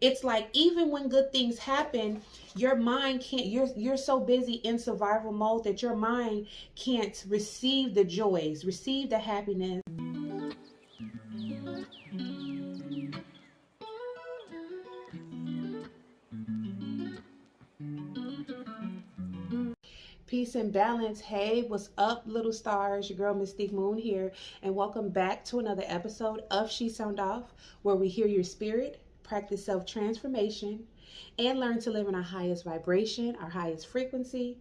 It's like even when good things happen, your mind can't, you're so busy in survival mode that your mind can't receive the joys, receive the happiness. Peace and balance. Hey, what's up, little stars? Your girl Mystique Moon here, and welcome back to another episode of She Sound Off, where we hear your spirit, practice self-transformation, and learn to live in our highest vibration, our highest frequency,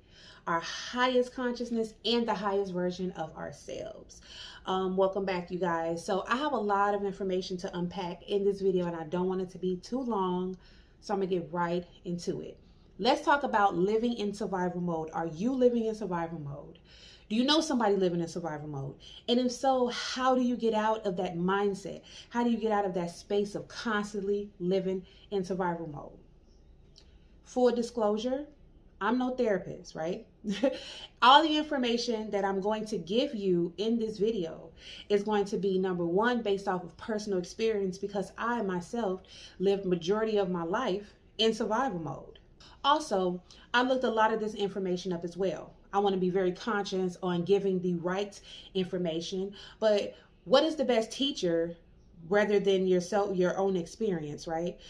our highest consciousness, and the highest version of ourselves. Welcome back, you guys. So I have a lot of information to unpack in this video, and I don't want it to be too long, so I'm gonna get right into it. Let's talk about living in survival mode. Are you living in survival mode? Do you know somebody living in survival mode? And if so, how do you get out of that mindset? How do you get out of that space of constantly living in survival mode? Full disclosure, I'm no therapist, right? All the information that I'm going to give you in this video is going to be, number one, based off of personal experience, because I myself lived majority of my life in survival mode. Also, I looked a lot of this information up as well. I want to be very conscious on giving the right information, but what is the best teacher rather than yourself, your own experience, right?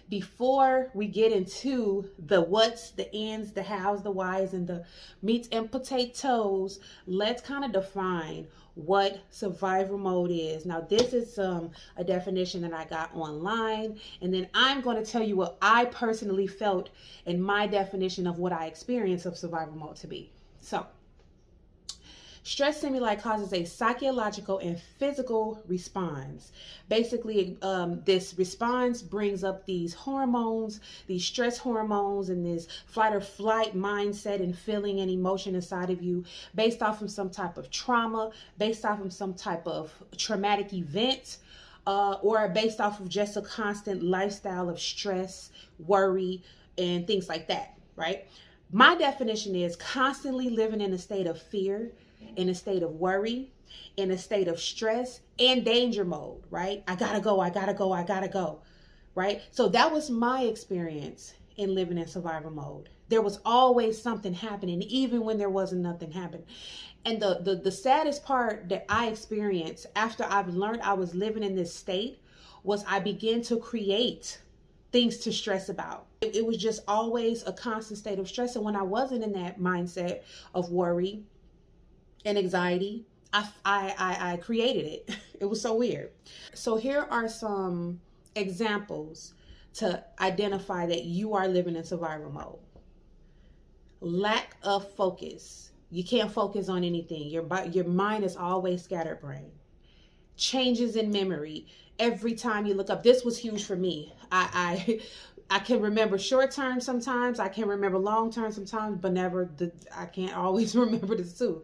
Before we get into the what's, the ends, the hows, the whys, and the meats and potatoes, let's kind of define what survival mode is. Now, this is a definition that I got online, and then I'm going to tell you what I personally felt in my definition of what I experienced of survival mode to be. So, stress stimuli causes a psychological and physical response. Basically, this response brings up these hormones, these stress hormones, and this fight or flight mindset and feeling and emotion inside of you based off of some type of trauma, based off of some type of traumatic event, or based off of just a constant lifestyle of stress, worry, and things like that, right? My definition is constantly living in a state of fear, in a state of worry, in a state of stress and danger mode, right? I gotta go, I gotta go, I gotta go, right? So that was my experience in living in survival mode. There was always something happening, even when there wasn't nothing happening. And the saddest part that I experienced after I've learned I was living in this state was I began to create things to stress about. It was just always a constant state of stress. And when I wasn't in that mindset of worry and anxiety, I created it. It was so weird. So here are some examples to identify that you are living in survival mode. Lack of focus. You can't focus on anything. Your mind is always scatterbrained. Changes in memory. Every time you look up, this was huge for me. I can remember short term sometimes. I can remember long term sometimes, but I can't always remember the two.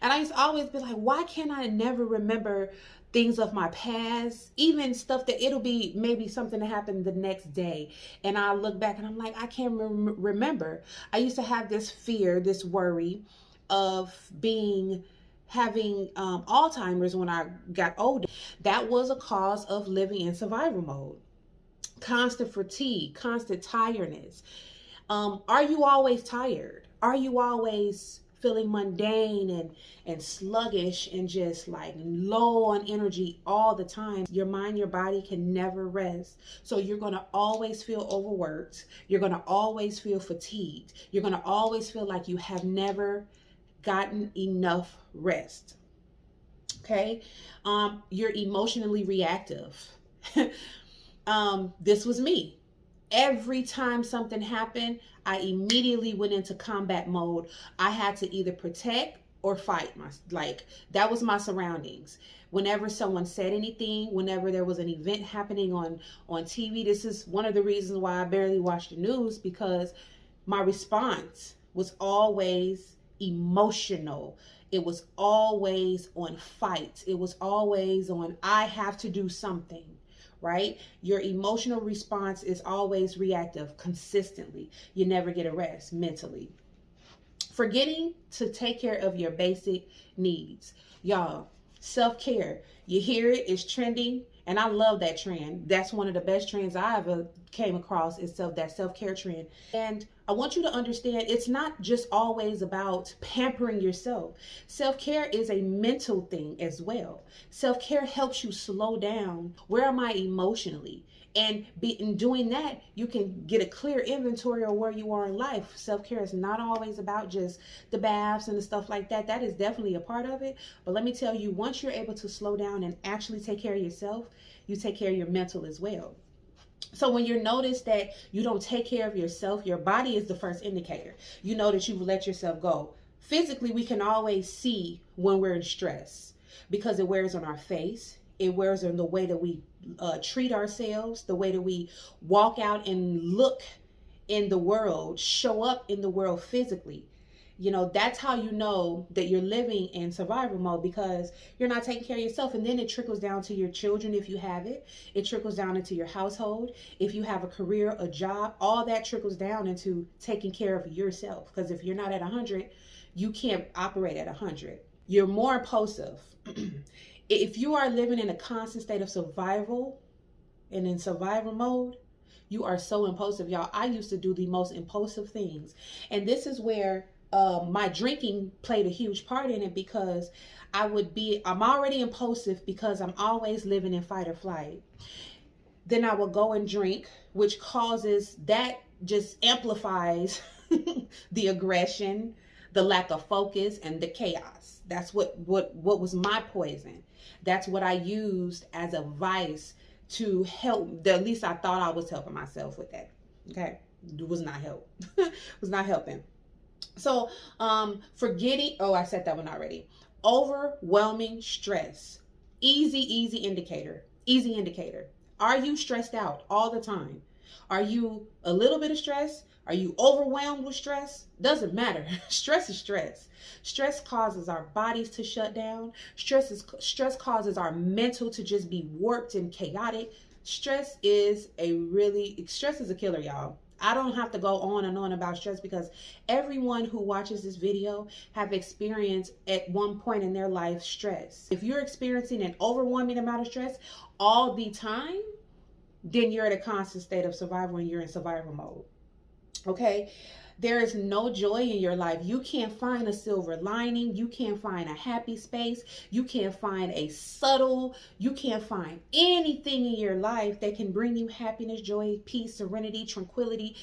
And I used to always be like, why can't I never remember things of my past? Even stuff that it'll be maybe something that happened the next day. And I look back and I'm like, I can't remember. I used to have this fear, this worry of having Alzheimer's when I got older. That was a cause of living in survival mode. Constant fatigue, constant tiredness. Are you always tired? Are you always feeling mundane and sluggish and just like low on energy all the time? Your mind, your body can never rest. So you're going to always feel overworked. You're going to always feel fatigued. You're going to always feel like you have never gotten enough rest. Okay. You're emotionally reactive. This was me. Every time something happened, I immediately went into combat mode. I had to either protect or fight. That was my surroundings. Whenever someone said anything, whenever there was an event happening on TV, this is one of the reasons why I barely watch the news, because my response was always emotional. It was always on fight. It was always on, I have to do something. Right? Your emotional response is always reactive consistently. You never get a rest mentally. Forgetting to take care of your basic needs. Y'all, self-care. You hear it, it's trending. And I love that trend. That's one of the best trends I ever came across, is that self-care trend. And I want you to understand, it's not just always about pampering yourself. Self-care is a mental thing as well. Self-care helps you slow down. Where am I emotionally? And in doing that, you can get a clear inventory of where you are in life. Self-care is not always about just the baths and the stuff like that. That is definitely a part of it. But let me tell you, once you're able to slow down and actually take care of yourself, you take care of your mental as well. So when you notice that you don't take care of yourself, your body is the first indicator. You know that you've let yourself go. Physically, we can always see when we're in stress because it wears on our face. It wears on the way that we treat ourselves, the way that we walk out and look in the world, show up in the world physically. You know, that's how you know that you're living in survival mode, because you're not taking care of yourself. And then it trickles down to your children if you have it. It trickles down into your household. If you have a career, a job, all that trickles down into taking care of yourself. Because if you're not at 100, you can't operate at 100. You're more impulsive. If you are living in a constant state of survival and in survival mode, you are so impulsive, y'all. I used to do the most impulsive things. And this is where my drinking played a huge part in it, because I'm already impulsive because I'm always living in fight or flight. Then I will go and drink, which causes, that just amplifies the aggression, the lack of focus, and the chaos. That's what was my poison. That's what I used as a vice to help. At least I thought I was helping myself with that. Okay, it was not help. It was not helping. So forgetting, oh, I said that one already. Overwhelming stress. Easy indicator. Easy indicator. Are you stressed out all the time? Are you a little bit of stress? Are you overwhelmed with stress? Doesn't matter. Stress is stress. Stress causes our bodies to shut down. Stress causes our mental to just be warped and chaotic. Stress is a killer, y'all. I don't have to go on and on about stress, because everyone who watches this video have experienced at one point in their life stress. If you're experiencing an overwhelming amount of stress all the time, then you're at a constant state of survival and you're in survival mode. Okay? There is no joy in your life. You can't find a silver lining. You can't find a happy space. You can't find you can't find anything in your life that can bring you happiness, joy, peace, serenity, tranquility.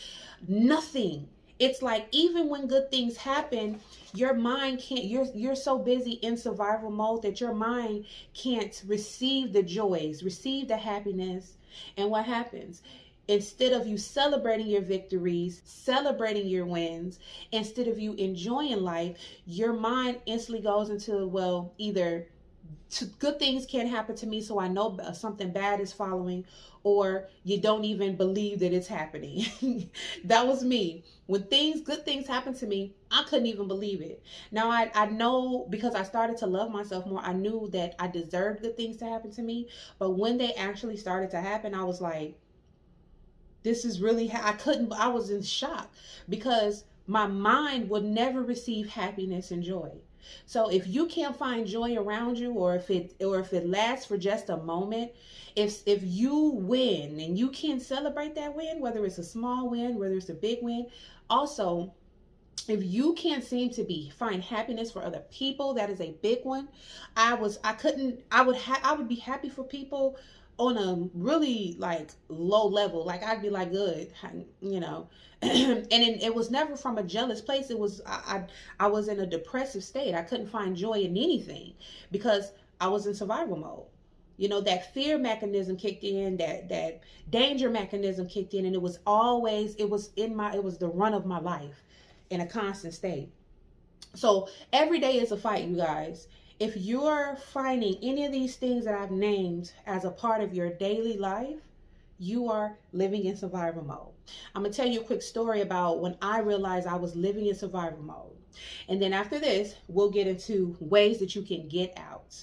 Nothing. It's like, even when good things happen, your mind can't, you're so busy in survival mode that your mind can't receive the joys, receive the happiness. And what happens? Instead of you celebrating your victories, celebrating your wins, instead of you enjoying life, your mind instantly goes into, well, either good things can't happen to me, so I know something bad is following, or you don't even believe that it's happening. That was me. When good things happen to me, I couldn't even believe it. Now I know, because I started to love myself more, I knew that I deserved good things to happen to me. But when they actually started to happen, I was like, this is really, I was in shock, because my mind would never receive happiness and joy. So if you can't find joy around you, or if it lasts for just a moment, if you win and you can't celebrate that win, whether it's a small win, whether it's a big win, also, if you can't seem to find happiness for other people, that is a big one. I would be happy for people on a really like low level. Like, I'd be like, good, you know. And it was never from a jealous place. It was, I was in a depressive state. I couldn't find joy in anything because I was in survival mode. You know, that fear mechanism kicked in, that danger mechanism kicked in, and it was the run of my life in a constant state. So every day is a fight, you guys. If you're finding any of these things that I've named as a part of your daily life, you are living in survival mode. I'm going to tell you a quick story about when I realized I was living in survival mode. And then after this, we'll get into ways that you can get out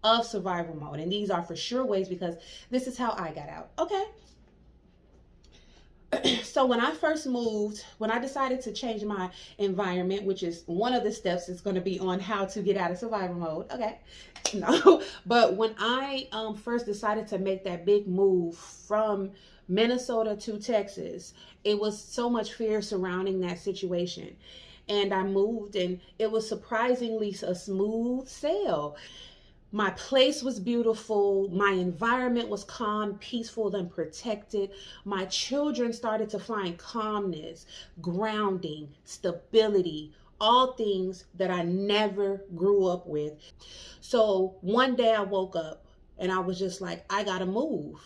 of survival mode. And these are for sure ways, because this is how I got out. Okay. So when I first moved, when I decided to change my environment, which is one of the steps is going to be on how to get out of survival mode. Okay. No, but when I first decided to make that big move from Minnesota to Texas, it was so much fear surrounding that situation. And I moved, and it was surprisingly a smooth sail. My place was beautiful. My environment was calm, peaceful, and protected. My children started to find calmness, grounding, stability, all things that I never grew up with. So one day I woke up and I was just like, I gotta move.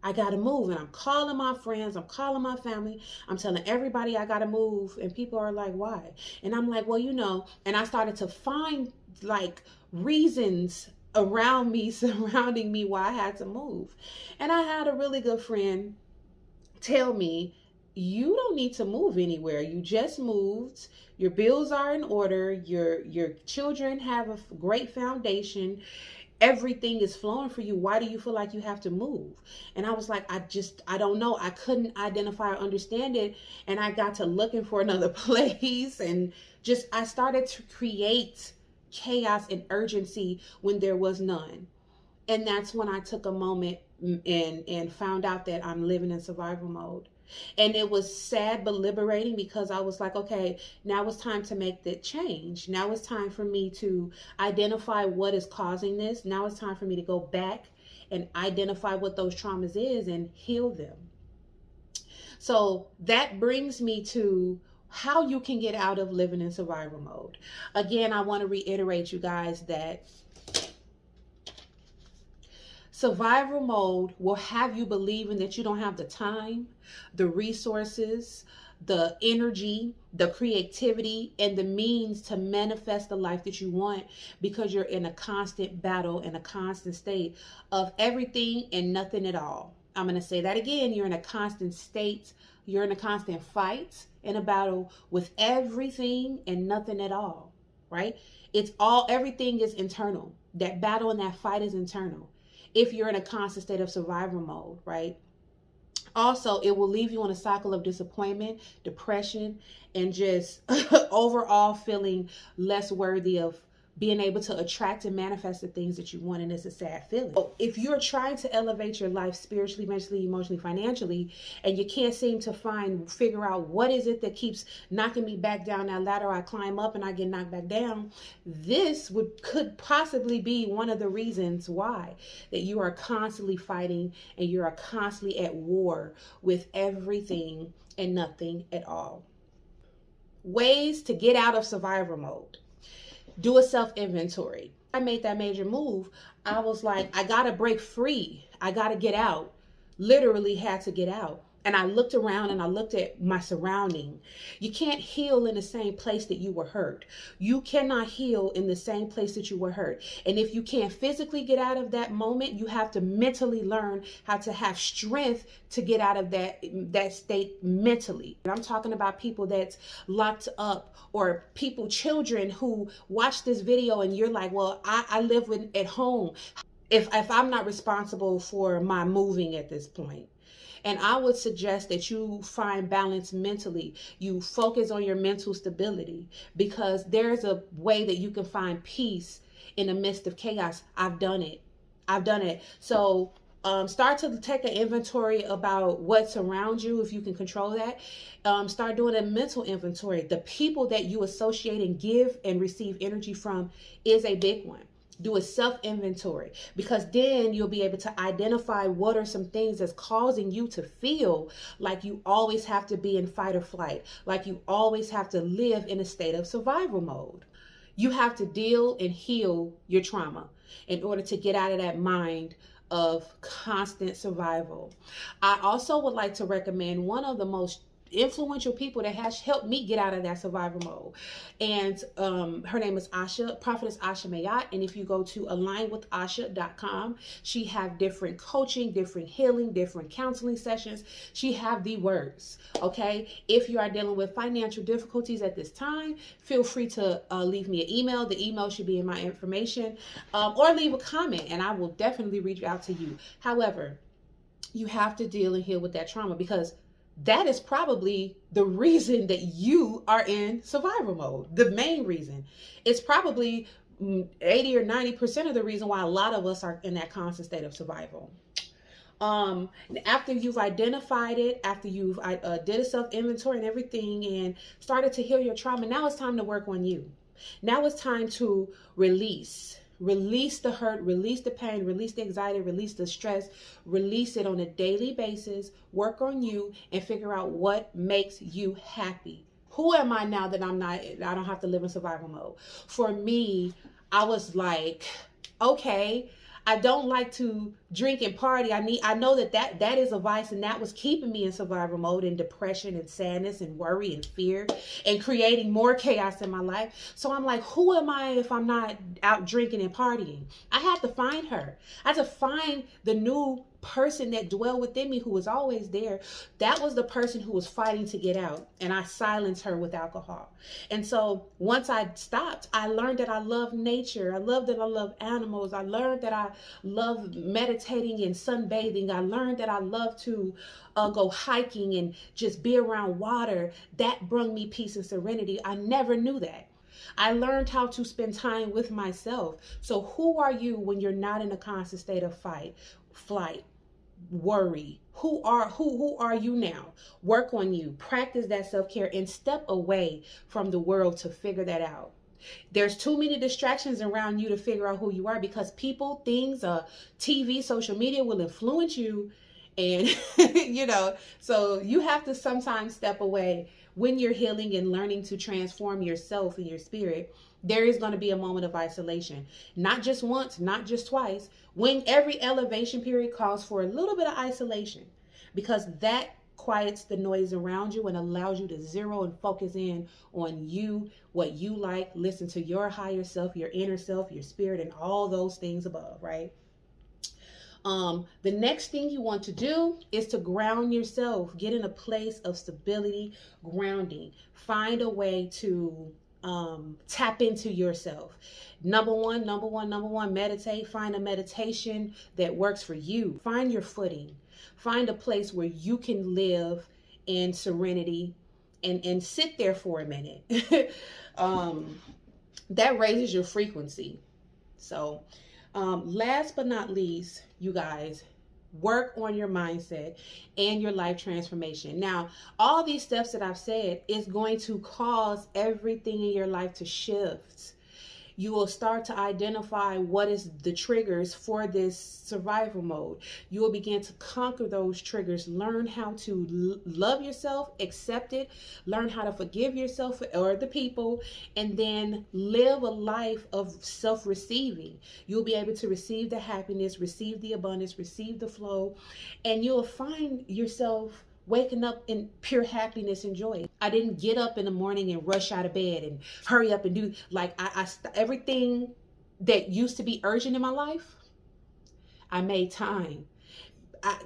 I gotta move. And I'm calling my friends, I'm calling my family, I'm telling everybody I gotta move. And people are like, why? And I'm like, well, and I started to find like reasons around me, surrounding me, why I had to move. And I had a really good friend tell me, you don't need to move anywhere. You just moved. Your bills are in order. Your children have a great foundation. Everything is flowing for you. Why do you feel like you have to move? And I was like, I don't know. I couldn't identify or understand it. And I got to looking for another place, and I started to create chaos and urgency when there was none. And that's when I took a moment and found out that I'm living in survival mode. And it was sad but liberating, because I was like, okay, now it's time to make that change. Now it's time for me to identify what is causing this. Now it's time for me to go back and identify what those traumas is and heal them. So that brings me to how you can get out of living in survival mode. Again, I want to reiterate, you guys, that survival mode will have you believing that you don't have the time, the resources, the energy, the creativity, and the means to manifest the life that you want, because you're in a constant battle, in a constant state of everything and nothing at all. I'm going to say that again. You're in a constant state. You're in a constant fight, in a battle with everything and nothing at all, right? Everything is internal. That battle and that fight is internal. If you're in a constant state of survival mode, right? Also, it will leave you in a cycle of disappointment, depression, and just overall feeling less worthy of being able to attract and manifest the things that you want. And it's a sad feeling. So if you're trying to elevate your life spiritually, mentally, emotionally, financially, and you can't seem to figure out what is it that keeps knocking me back down that ladder, I climb up and I get knocked back down, this could possibly be one of the reasons why that you are constantly fighting and you are constantly at war with everything and nothing at all. Ways to get out of survival mode. Do a self-inventory. I made that major move. I was like, I got to break free. I got to get out. Literally had to get out. And I looked around and I looked at my surrounding. You can't heal in the same place that you were hurt. You cannot heal in the same place that you were hurt. And if you can't physically get out of that moment, you have to mentally learn how to have strength to get out of that state mentally. And I'm talking about people that's locked up, or children who watch this video and you're like, well, I live at home. If I'm not responsible for my moving at this point. And I would suggest that you find balance mentally. You focus on your mental stability, because there's a way that you can find peace in the midst of chaos. I've done it. So start to take an inventory about what's around you, if you can control that. Start doing a mental inventory. The people that you associate and give and receive energy from is a big one. Do a self-inventory, because then you'll be able to identify what are some things that's causing you to feel like you always have to be in fight or flight, like you always have to live in a state of survival mode. You have to deal and heal your trauma in order to get out of that mind of constant survival. I also would like to recommend one of the most influential people that has helped me get out of that survival mode, and her name is Prophetess Asha Mayat. And if you go to alignwithasha.com, she have different coaching, different healing, different counseling sessions. She have the words. Okay, if you are dealing with financial difficulties at this time, feel free to leave me an email. The email should be in my information, or leave a comment and I will definitely reach out to you. However, you have to deal and heal with that trauma, because that is probably the reason that you are in survival mode. The main reason. It's probably 80 or 90% of the reason why a lot of us are in that constant state of survival. After you've identified it, after you've did a self inventory and everything and started to heal your trauma, now it's time to work on you. Now it's time to release the hurt, release the pain, release the anxiety, release the stress, release it on a daily basis, work on you and figure out what makes you happy. Who am I now that I don't have to live in survival mode? For me, I was like, okay, I don't like to drink and party. I know that is a vice, and that was keeping me in survival mode and depression and sadness and worry and fear and creating more chaos in my life. So I'm like, who am I if I'm not out drinking and partying? I had to find her. I had to find the new person that dwelled within me, who was always there. That was the person who was fighting to get out, and I silenced her with alcohol. And so once I stopped, I learned that I love nature. I love that I love animals. I learned that I love meditating and sunbathing. I learned that I love to go hiking and just be around water. That brought me peace and serenity. I never knew that. I learned how to spend time with myself. So who are you when you're not in a constant state of flight, worry? Who are you now? Work on you. Practice that self-care and step away from the world to figure that out. There's too many distractions around you to figure out who you are, because people, things, TV, social media will influence you. And, so you have to sometimes step away when you're healing and learning to transform yourself and your spirit. There is going to be a moment of isolation, not just once, not just twice. When every elevation period calls for a little bit of isolation, because that quiets the noise around you and allows you to zero and focus in on you, what you like, listen to your higher self, your inner self, your spirit, and all those things above, right? The next thing you want to do is to ground yourself. Get in a place of stability, grounding. Find a way to tap into yourself. Number one, meditate. Find a meditation that works for you. Find your footing. Find a place where you can live in serenity and sit there for a minute. That raises your frequency. So last but not least, you guys, work on your mindset and your life transformation. Now, all these steps that I've said is going to cause everything in your life to shift. You will start to identify what is the triggers for this survival mode. You will begin to conquer those triggers, learn how to love yourself, accept it, learn how to forgive yourself or the people, and then live a life of self-receiving. You'll be able to receive the happiness, receive the abundance, receive the flow, and you'll find yourself waking up in pure happiness and joy. I didn't get up in the morning and rush out of bed and hurry up and do like everything that used to be urgent in my life. I made time.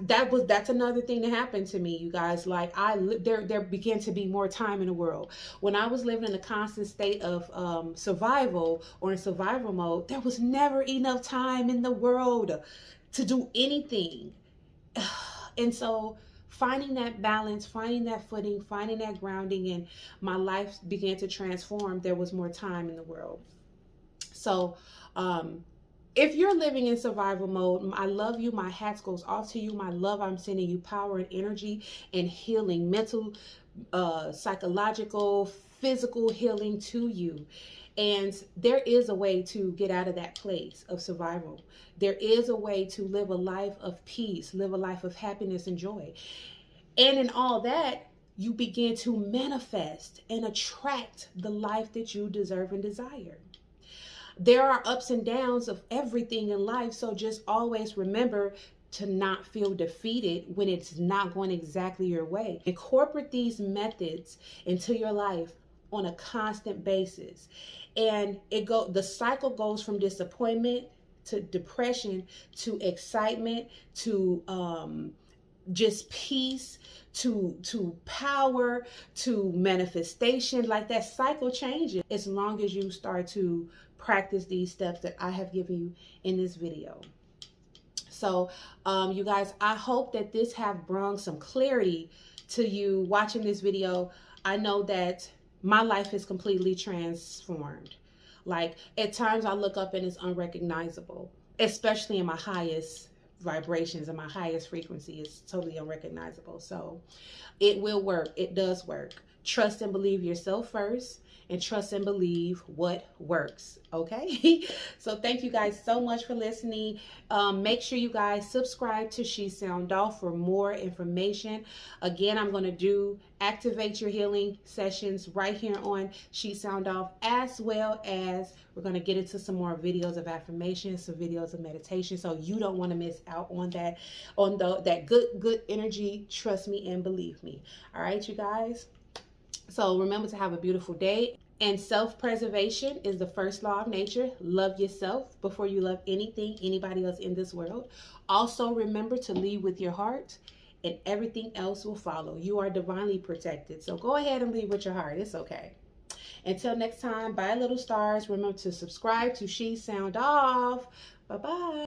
That's another thing that happened to me, you guys. Like there began to be more time in the world. When I was living in a constant state of survival or in survival mode, there was never enough time in the world to do anything. And so finding that balance, finding that footing, finding that grounding, and my life began to transform. There was more time in the world. So if you're living in survival mode, I love you. My hats goes off to you. My love, I'm sending you power and energy and healing, mental, psychological, physical healing to you. And there is a way to get out of that place of survival. There is a way to live a life of peace, live a life of happiness and joy. And in all that, you begin to manifest and attract the life that you deserve and desire. There are ups and downs of everything in life. So just always remember to not feel defeated when it's not going exactly your way. Incorporate these methods into your life on a constant basis. And the cycle goes from disappointment to depression to excitement to just peace to power to manifestation. Like that cycle changes as long as you start to practice these steps that I have given you in this video. So you guys, I hope that this have brought some clarity to you watching this video, I know that my life is completely transformed. Like at times I look up and it's unrecognizable, especially in my highest vibrations and my highest frequency is totally unrecognizable. So it will work. It does work. Trust and believe yourself first, and trust and believe what works. Okay. So thank you guys so much for listening. Make sure you guys subscribe to She Sound Off for more information. Again, I'm going to do activate your healing sessions right here on She Sound Off, as well as we're going to get into some more videos of affirmations, some videos of meditation. So you don't want to miss out on that, that good energy. Trust me and believe me. All right, you guys. So remember to have a beautiful day. And self-preservation is the first law of nature. Love yourself before you love anything, anybody else in this world. Also remember to lead with your heart, and everything else will follow. You are divinely protected. So go ahead and lead with your heart. It's okay. Until next time, bye little stars. Remember to subscribe to She Sound Off. Bye-bye.